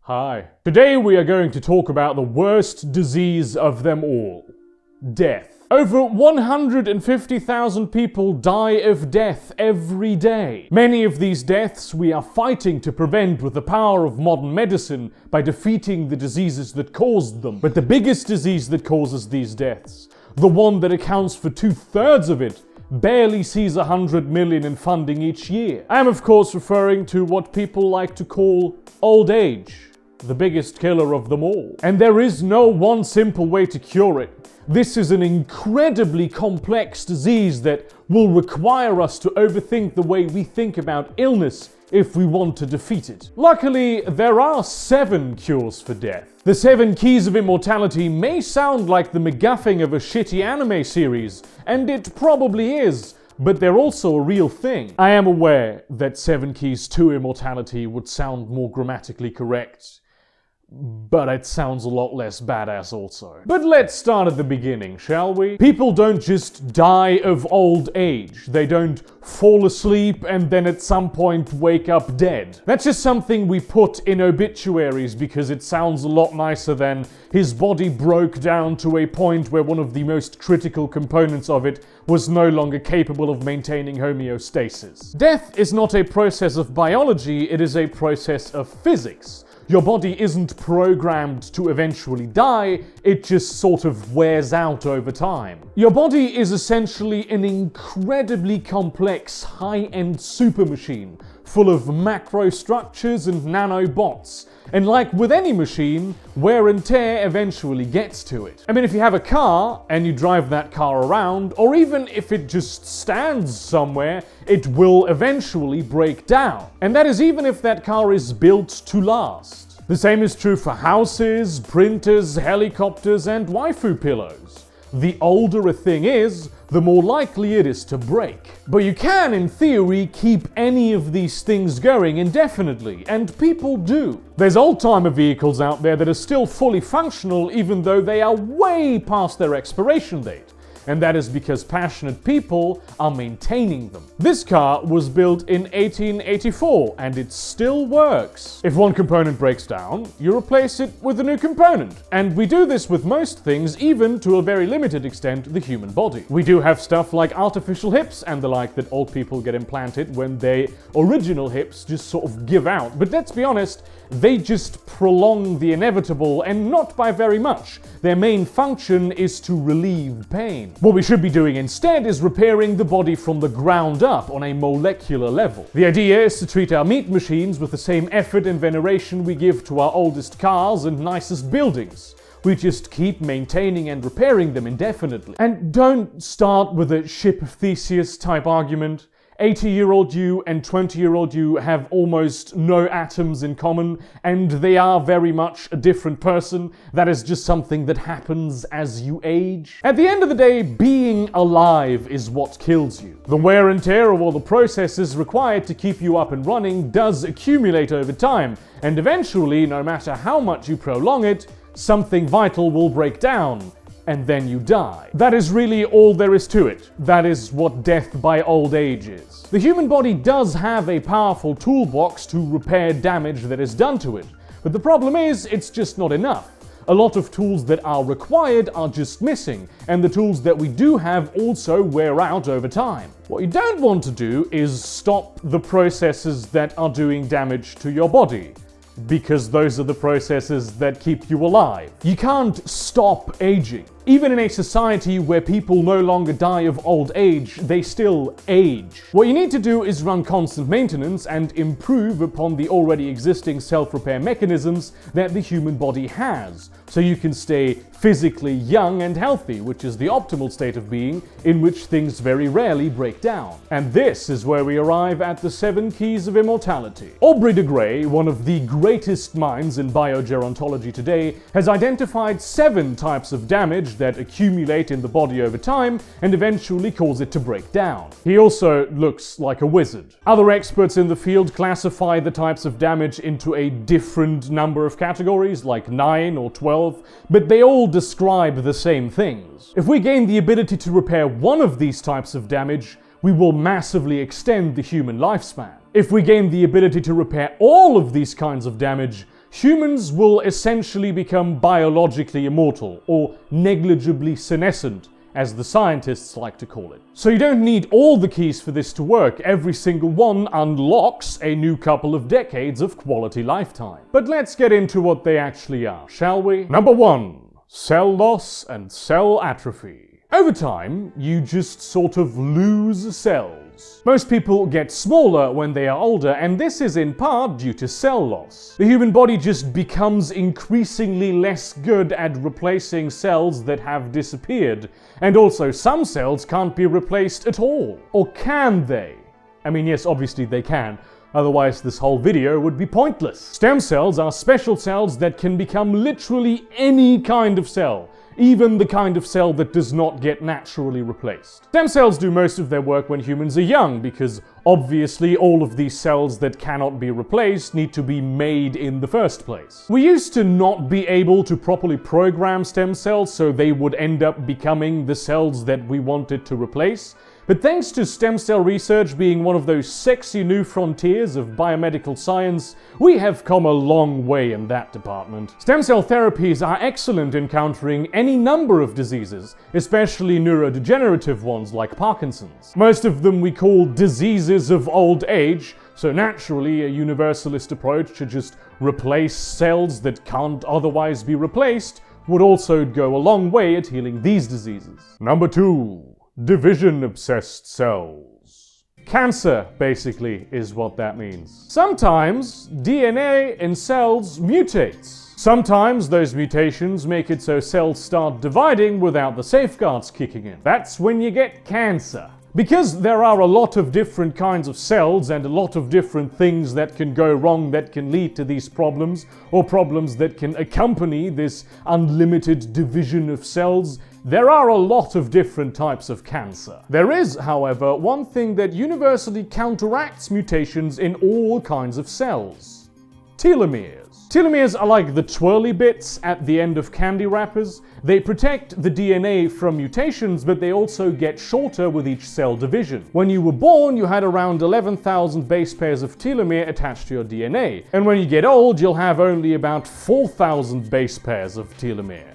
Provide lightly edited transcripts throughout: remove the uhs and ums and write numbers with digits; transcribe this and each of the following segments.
Hi. Today we are going to talk about the worst disease of them all. Death. Over 150,000 people die of death every day. Many of these deaths we are fighting to prevent with the power of modern medicine by defeating the diseases that caused them. But the biggest disease that causes these deaths, the one that accounts for 2/3 of it, barely sees 100 million in funding each year. I am of course referring to what people like to call old age, the biggest killer of them all. And there is no one simple way to cure it. This is an incredibly complex disease that will require us to overthink the way we think about illness if we want to defeat it. Luckily, there are 7 cures for death. The 7 Keys of Immortality may sound like the MacGuffin of a shitty anime series, and it probably is, but they're also a real thing. I am aware that 7 Keys to Immortality would sound more grammatically correct, but it sounds a lot less badass also. But let's start at the beginning, shall we? People don't just die of old age. They don't fall asleep and then at some point wake up dead. That's just something we put in obituaries because it sounds a lot nicer than his body broke down to a point where one of the most critical components of it was no longer capable of maintaining homeostasis. Death is not a process of biology, it is a process of physics. Your body isn't programmed to eventually die, it just sort of wears out over time. Your body is essentially an incredibly complex, high-end super machine, full of macro structures and nanobots. And like with any machine, wear and tear eventually gets to it. I mean, if you have a car and you drive that car around, or even if it just stands somewhere, it will eventually break down. And that is even if that car is built to last. The same is true for houses, printers, helicopters, and waifu pillows. The older a thing is, the more likely it is to break. But you can, in theory, keep any of these things going indefinitely, and people do. There's old-timer vehicles out there that are still fully functional even though they are way past their expiration date. And that is because passionate people are maintaining them. This car was built in 1884 and it still works. If one component breaks down, you replace it with a new component. And we do this with most things, even to a very limited extent, the human body. We do have stuff like artificial hips and the like that old people get implanted when their original hips just sort of give out. But let's be honest, they just prolong the inevitable and not by very much. Their main function is to relieve pain. What we should be doing instead is repairing the body from the ground up on a molecular level. The idea is to treat our meat machines with the same effort and veneration we give to our oldest cars and nicest buildings. We just keep maintaining and repairing them indefinitely. And don't start with a ship of Theseus type argument. 80-year-old you and 20-year-old you have almost no atoms in common, and they are very much a different person. That is just something that happens as you age. At the end of the day, being alive is what kills you. The wear and tear of all the processes required to keep you up and running does accumulate over time, and eventually, no matter how much you prolong it, something vital will break down. And then you die. That is really all there is to it. That is what death by old age is. The human body does have a powerful toolbox to repair damage that is done to it, but the problem is, it's just not enough. A lot of tools that are required are just missing, and the tools that we do have also wear out over time. What you don't want to do is stop the processes that are doing damage to your body, because those are the processes that keep you alive. You can't stop aging. Even in a society where people no longer die of old age, they still age. What you need to do is run constant maintenance and improve upon the already existing self-repair mechanisms that the human body has, so you can stay physically young and healthy, which is the optimal state of being in which things very rarely break down. And this is where we arrive at the 7 Keys of Immortality. Aubrey de Grey, one of the greatest minds in biogerontology today, has identified 7 types of damage that accumulate in the body over time and eventually cause it to break down. He also looks like a wizard. Other experts in the field classify the types of damage into a different number of categories, like 9 or 12, but they all describe the same things. If we gain the ability to repair one of these types of damage, we will massively extend the human lifespan. If we gain the ability to repair all of these kinds of damage, humans will essentially become biologically immortal, or negligibly senescent, as the scientists like to call it. So you don't need all the keys for this to work. Every single one unlocks a new couple of decades of quality lifetime. But let's get into what they actually are, shall we? Number 1. Cell loss and cell atrophy. Over time, you just sort of lose cells. Most people get smaller when they are older, and this is in part due to cell loss. The human body just becomes increasingly less good at replacing cells that have disappeared, and also some cells can't be replaced at all. Or can they? I mean, yes, obviously they can. Otherwise, this whole video would be pointless. Stem cells are special cells that can become literally any kind of cell, even the kind of cell that does not get naturally replaced. Stem cells do most of their work when humans are young, because obviously all of these cells that cannot be replaced need to be made in the first place. We used to not be able to properly program stem cells, so they would end up becoming the cells that we wanted to replace. But thanks to stem cell research being one of those sexy new frontiers of biomedical science, we have come a long way in that department. Stem cell therapies are excellent in countering any number of diseases, especially neurodegenerative ones like Parkinson's. Most of them we call diseases of old age, so naturally a universalist approach to just replace cells that can't otherwise be replaced would also go a long way at healing these diseases. Number 2. Division-obsessed cells. Cancer, basically, is what that means. Sometimes DNA in cells mutates. Sometimes those mutations make it so cells start dividing without the safeguards kicking in. That's when you get cancer. Because there are a lot of different kinds of cells and a lot of different things that can go wrong that can lead to these problems, or problems that can accompany this unlimited division of cells, there are a lot of different types of cancer. There is, however, one thing that universally counteracts mutations in all kinds of cells: telomeres. Telomeres are like the twirly bits at the end of candy wrappers. They protect the DNA from mutations, but they also get shorter with each cell division. When you were born, you had around 11,000 base pairs of telomere attached to your DNA, and when you get old, you'll have only about 4,000 base pairs of telomere.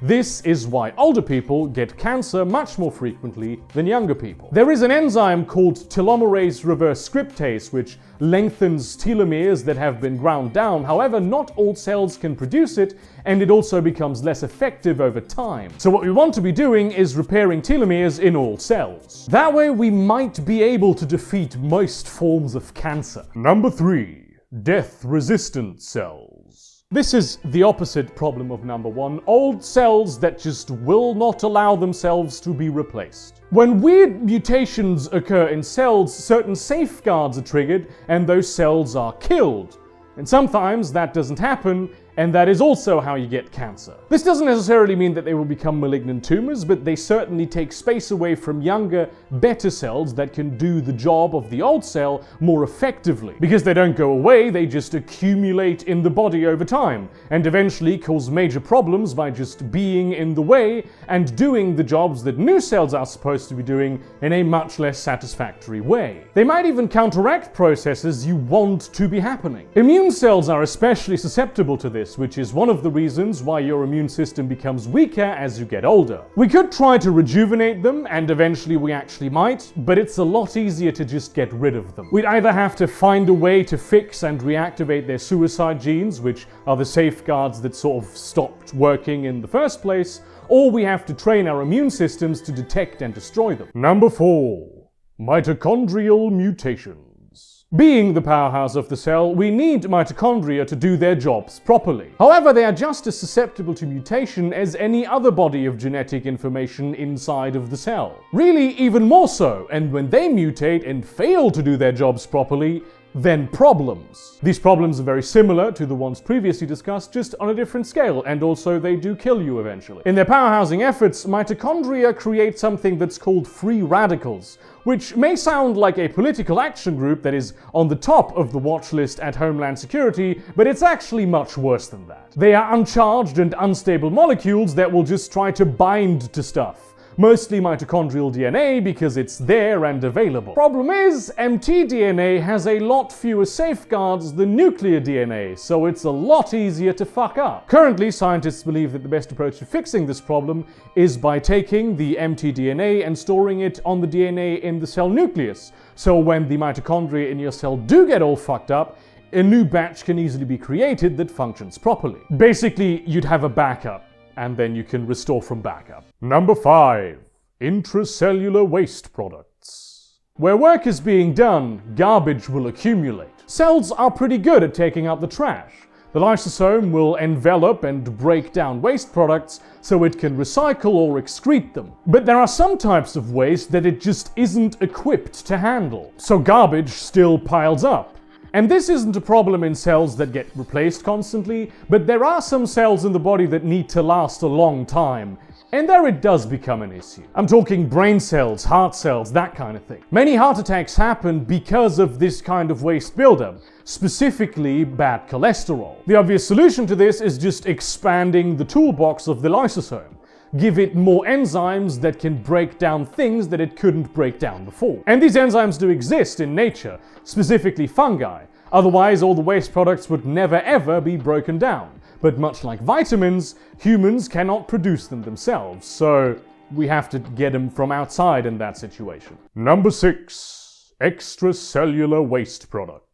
This is why older people get cancer much more frequently than younger people. There is an enzyme called telomerase reverse scriptase which lengthens telomeres that have been ground down. However, not all cells can produce it, and it also becomes less effective over time. So what we want to be doing is repairing telomeres in all cells. That way we might be able to defeat most forms of cancer. Number 3. Death-resistant cells. This is the opposite problem of number 1, old cells that just will not allow themselves to be replaced. When weird mutations occur in cells, certain safeguards are triggered and those cells are killed. And sometimes that doesn't happen, and that is also how you get cancer. This doesn't necessarily mean that they will become malignant tumors, but they certainly take space away from younger, better cells that can do the job of the old cell more effectively. Because they don't go away, they just accumulate in the body over time, and eventually cause major problems by just being in the way and doing the jobs that new cells are supposed to be doing in a much less satisfactory way. They might even counteract processes you want to be happening. Immune cells are especially susceptible to this, which is one of the reasons why your immune system becomes weaker as you get older. We could try to rejuvenate them, and eventually we actually might, but it's a lot easier to just get rid of them. We'd either have to find a way to fix and reactivate their suicide genes, which are the safeguards that sort of stopped working in the first place, or we have to train our immune systems to detect and destroy them. Number 4. Mitochondrial mutations. Being the powerhouse of the cell, we need mitochondria to do their jobs properly. However, they are just as susceptible to mutation as any other body of genetic information inside of the cell. Really, even more so, and when they mutate and fail to do their jobs properly, then problems. These problems are very similar to the ones previously discussed, just on a different scale, and also they do kill you eventually. In their powerhousing efforts, mitochondria create something that's called free radicals, which may sound like a political action group that is on the top of the watch list at Homeland Security, but it's actually much worse than that. They are uncharged and unstable molecules that will just try to bind to stuff, Mostly mitochondrial DNA because it's there and available. Problem is, mtDNA has a lot fewer safeguards than nuclear DNA, so it's a lot easier to fuck up. Currently, scientists believe that the best approach to fixing this problem is by taking the mtDNA and storing it on the DNA in the cell nucleus. So when the mitochondria in your cell do get all fucked up, a new batch can easily be created that functions properly. Basically, you'd have a backup, and then you can restore from backup. Number 5. Intracellular waste products. Where work is being done, garbage will accumulate. Cells are pretty good at taking out the trash. The lysosome will envelop and break down waste products so it can recycle or excrete them. But there are some types of waste that it just isn't equipped to handle, so garbage still piles up. And this isn't a problem in cells that get replaced constantly, but there are some cells in the body that need to last a long time, and there it does become an issue. I'm talking brain cells, heart cells, that kind of thing. Many heart attacks happen because of this kind of waste buildup, specifically bad cholesterol. The obvious solution to this is just expanding the toolbox of the lysosome. Give it more enzymes that can break down things that it couldn't break down before. And these enzymes do exist in nature, specifically fungi. Otherwise, all the waste products would never ever be broken down. But much like vitamins, humans cannot produce them themselves, so we have to get them from outside in that situation. Number 6. Extracellular waste products.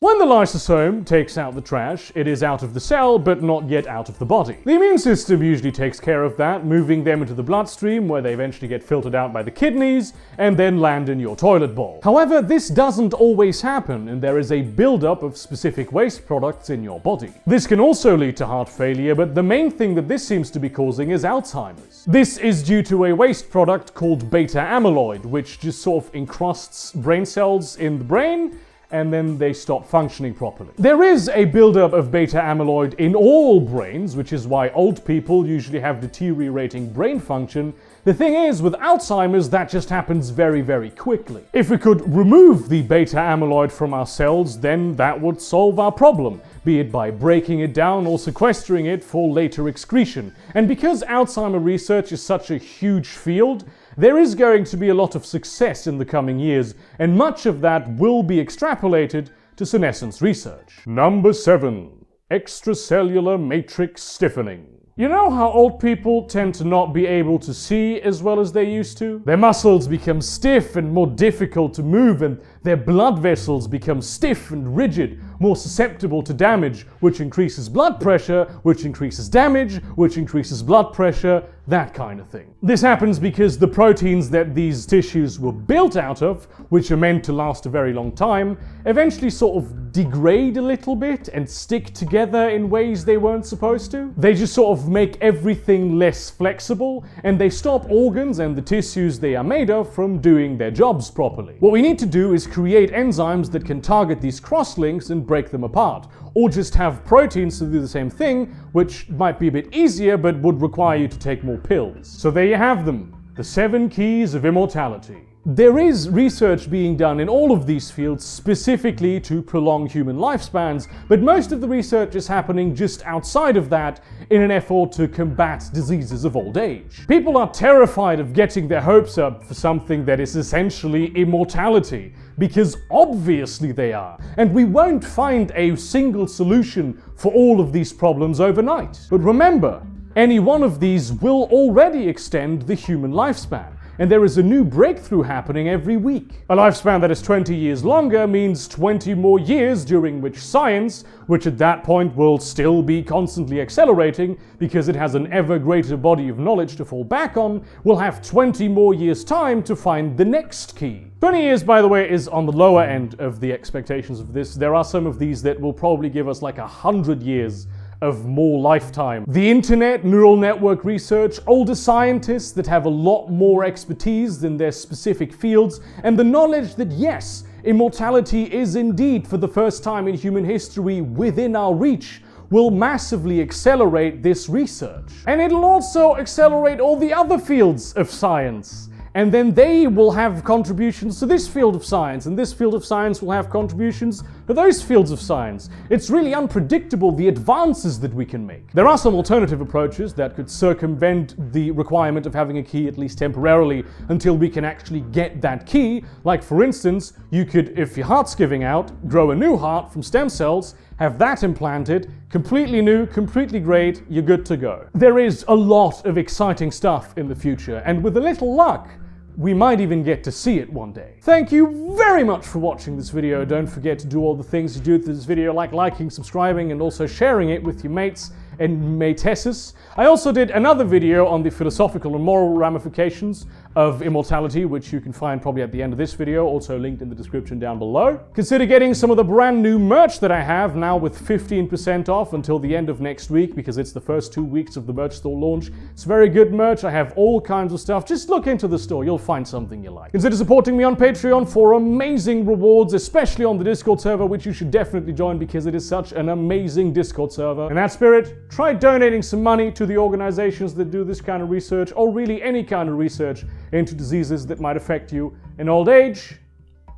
When the lysosome takes out the trash, it is out of the cell, but not yet out of the body. The immune system usually takes care of that, moving them into the bloodstream, where they eventually get filtered out by the kidneys, and then land in your toilet bowl. However, this doesn't always happen, and there is a buildup of specific waste products in your body. This can also lead to heart failure, but the main thing that this seems to be causing is Alzheimer's. This is due to a waste product called beta amyloid, which just sort of encrusts brain cells in the brain, and then they stop functioning properly. There is a buildup of beta amyloid in all brains, which is why old people usually have deteriorating brain function. The thing is, with Alzheimer's, that just happens very, very quickly. If we could remove the beta amyloid from our cells, then that would solve our problem, be it by breaking it down or sequestering it for later excretion. And because Alzheimer research is such a huge field, there is going to be a lot of success in the coming years, and much of that will be extrapolated to senescence research. Number 7. Extracellular matrix stiffening. You know how old people tend to not be able to see as well as they used to? Their muscles become stiff and more difficult to move, and their blood vessels become stiff and rigid, more susceptible to damage, which increases blood pressure, which increases damage, which increases blood pressure, that kind of thing. This happens because the proteins that these tissues were built out of, which are meant to last a very long time, eventually sort of degrade a little bit and stick together in ways they weren't supposed to. They just sort of make everything less flexible, and they stop organs and the tissues they are made of from doing their jobs properly. What we need to do is create enzymes that can target these crosslinks and break them apart, or just have proteins to do the same thing, which might be a bit easier but would require you to take more pills. So there you have them, the 7 Keys of Immortality. There is research being done in all of these fields specifically to prolong human lifespans, but most of the research is happening just outside of that in an effort to combat diseases of old age. People are terrified of getting their hopes up for something that is essentially immortality, because obviously they are, and we won't find a single solution for all of these problems overnight. But remember, any one of these will already extend the human lifespan, and there is a new breakthrough happening every week. A lifespan that is 20 years longer means 20 more years during which science, which at that point will still be constantly accelerating because it has an ever greater body of knowledge to fall back on, will have 20 more years' time to find the next key. 20 years, by the way, is on the lower end of the expectations of this. There are some of these that will probably give us like 100 years of more lifetime. The internet, neural network research, older scientists that have a lot more expertise in their specific fields, and the knowledge that yes, immortality is indeed for the first time in human history within our reach, will massively accelerate this research. And it'll also accelerate all the other fields of science. and then they will have contributions to this field of science, and this field of science will have contributions to those fields of science. It's really unpredictable, the advances that we can make. There are some alternative approaches that could circumvent the requirement of having a key, at least temporarily, until we can actually get that key. Like, for instance, you could, if your heart's giving out, grow a new heart from stem cells, have that implanted, completely new, completely great, you're good to go. There is a lot of exciting stuff in the future, and with a little luck, we might even get to see it one day. Thank you very much for watching this video. Don't forget to do all the things you do to this video, like liking, subscribing, and also sharing it with your mates and matesses. I also did another video on the philosophical and moral ramifications of immortality, which you can find probably at the end of this video, also linked in the description down below. Consider getting some of the brand new merch that I have now with 15% off until the end of next week, because it's the first 2 weeks of the merch store launch. It's very good merch. I have all kinds of stuff. Just look into the store. You'll find something you like. Consider supporting me on Patreon for amazing rewards, especially on the Discord server, which you should definitely join because it is such an amazing Discord server. In that spirit, try donating some money to the organizations that do this kind of research, or really any kind of research into diseases that might affect you in old age.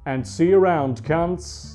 And see you around, cunts.